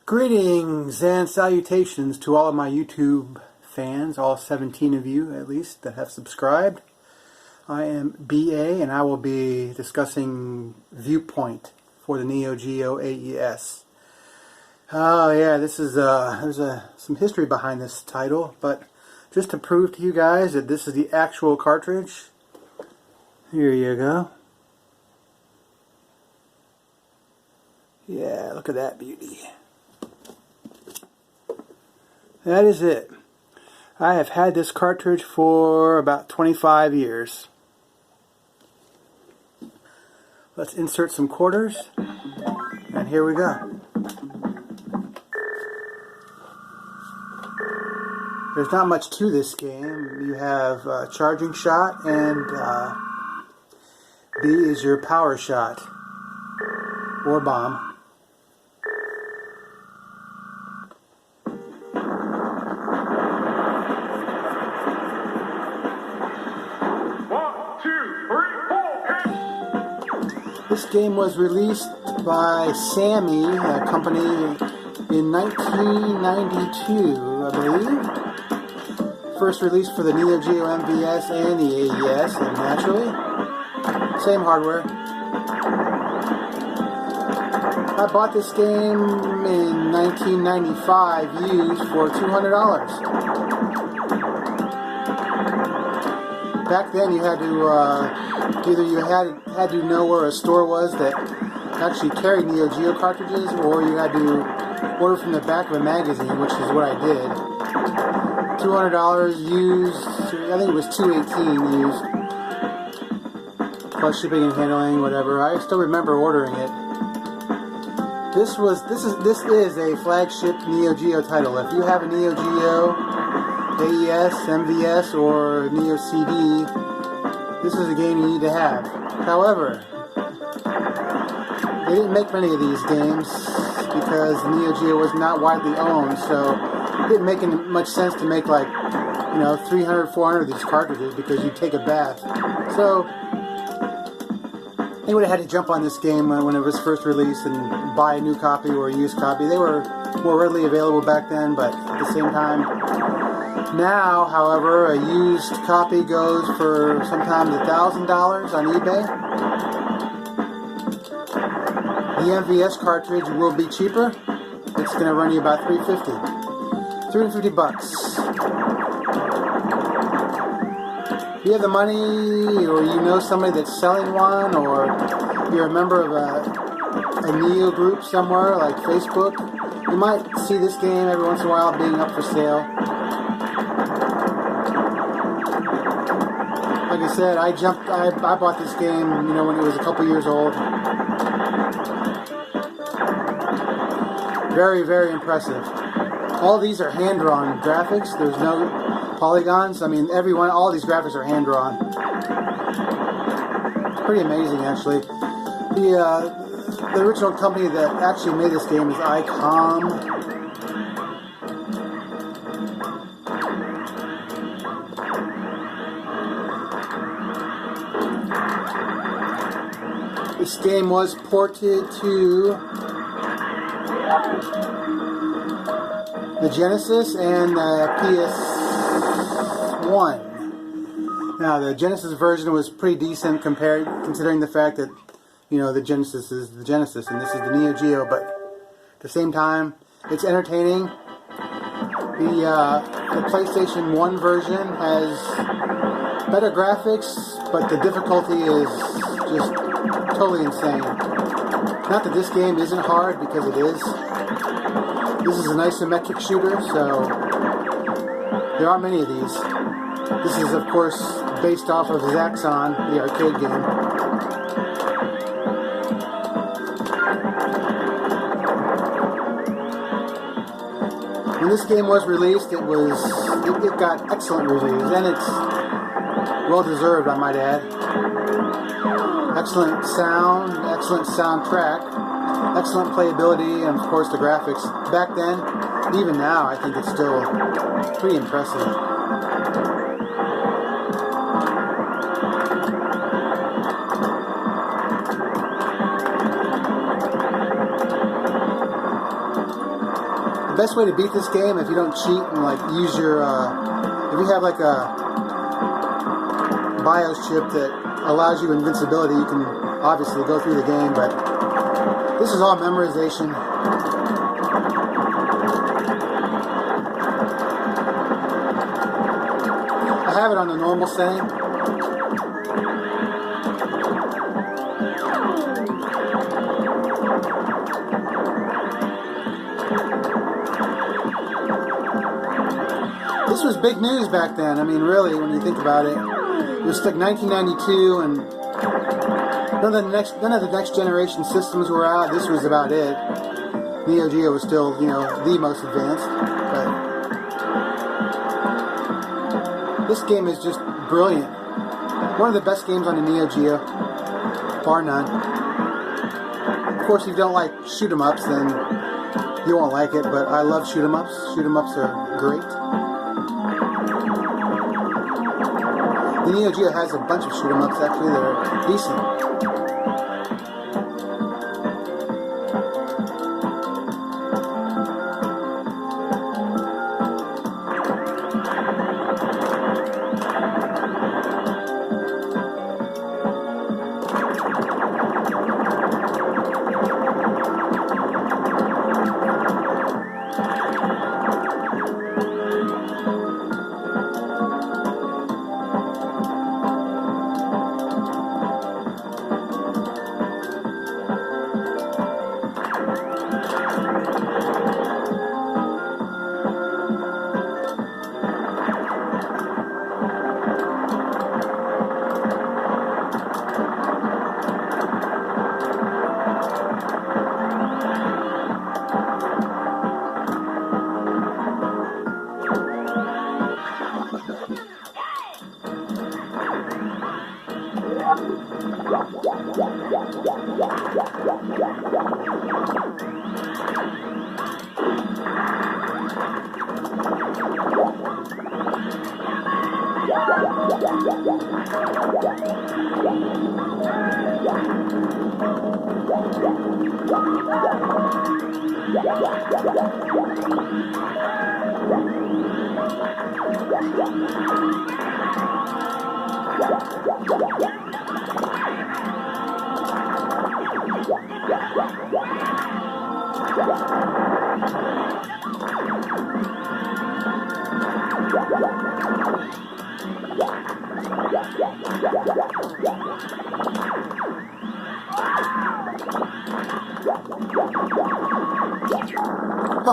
Greetings and salutations to all of my YouTube fans, all 17 of you at least that have subscribed. I am BA and I will be discussing Viewpoint for the Neo Geo AES. Oh yeah, this is there's some history behind this title, but just to prove to you guys that this is the actual cartridge, here you go. Yeah, look at that beauty. That is it. I have had this cartridge for about 25 years. Let's insert some quarters, and here we go. There's not much to this game. You have a charging shot, and B is your power shot, or bomb. This game was released by Sammy, a company, in 1992, I believe. First released for the Neo Geo MVS and the AES, and naturally, same hardware. I bought this game in 1995 used for $200. Back then you had to, either you had to know where a store was that actually carried Neo Geo cartridges, or you had to order from the back of a magazine, which is what I did. $200 used, I think it was $218 used, plus shipping and handling, whatever. I still remember ordering it. This is a flagship Neo Geo title. If you have a Neo Geo AES, MVS, or Neo CD, this is a game you need to have. However, they didn't make many of these games because the Neo Geo was not widely owned, so it didn't make much sense to make, like, 300, 400 of these cartridges because you'd take a bath. So they would have had to jump on this game when it was first released and buy a new copy or a used copy. They were more readily available back then, but at the same time, now, however, a used copy goes for sometimes $1,000 on eBay. The MVS cartridge will be cheaper. It's going to run you about $350 bucks. If you have the money, or you know somebody that's selling one, or you're a member of a Neo group somewhere like Facebook, you might see this game every once in a while being up for sale. Like I said, I bought this game, when it was a couple years old. Very, very impressive. All these are hand-drawn graphics. There's no polygons. I mean, all these graphics are hand-drawn. It's pretty amazing, actually. The original company that actually made this game is ICOM. This game was ported to the Genesis and the PS1. Now, the Genesis version was pretty decent considering the fact that, the Genesis is the Genesis and this is the Neo Geo, but at the same time, it's entertaining. The PlayStation 1 version has better graphics, but the difficulty is just totally insane. Not that this game isn't hard, because it is. This is an isometric shooter, so there aren't many of these. This is, of course, based off of Zaxxon, the arcade game. When this game was released, it got excellent reviews, and it's well deserved, I might add. Excellent sound, excellent soundtrack, excellent playability, and of course the graphics. Back then, even now, I think it's still pretty impressive. The best way to beat this game, if you don't cheat and like use your, if you have like a BIOS chip that allows you invincibility, you can obviously go through the game, but this is all memorization. I have it on the normal setting. This was big news back then. I mean, really, when you think about it. It was like 1992, and none of the next generation systems were out. This was about it. Neo Geo was still, you know, the most advanced. But this game is just brilliant. One of the best games on the Neo Geo, bar none. Of course, if you don't like shoot 'em ups, then you won't like it. But I love shoot 'em ups. Shoot 'em ups are great. The Neo Geo has a bunch of shoot 'em ups actually that are decent.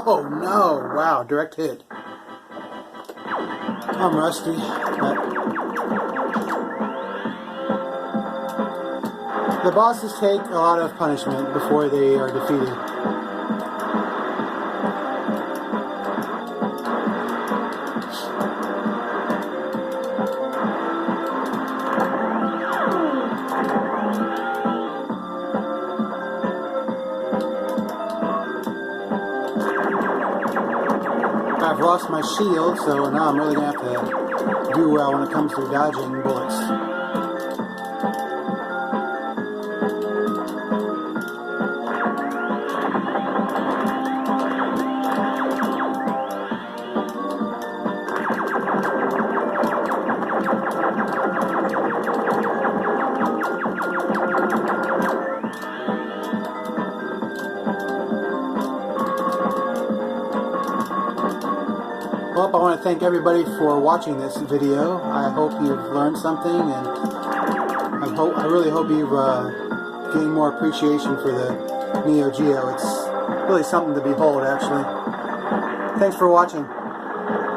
Oh no, wow, direct hit. I'm rusty, but the bosses take a lot of punishment before they are defeated. I've lost my shield, so now I'm really going to have to do well when it comes to dodging bullets. Well, I want to thank everybody for watching this video. I hope you've learned something, and I really hope you've gained more appreciation for the Neo Geo. It's really something to behold, actually. Thanks for watching.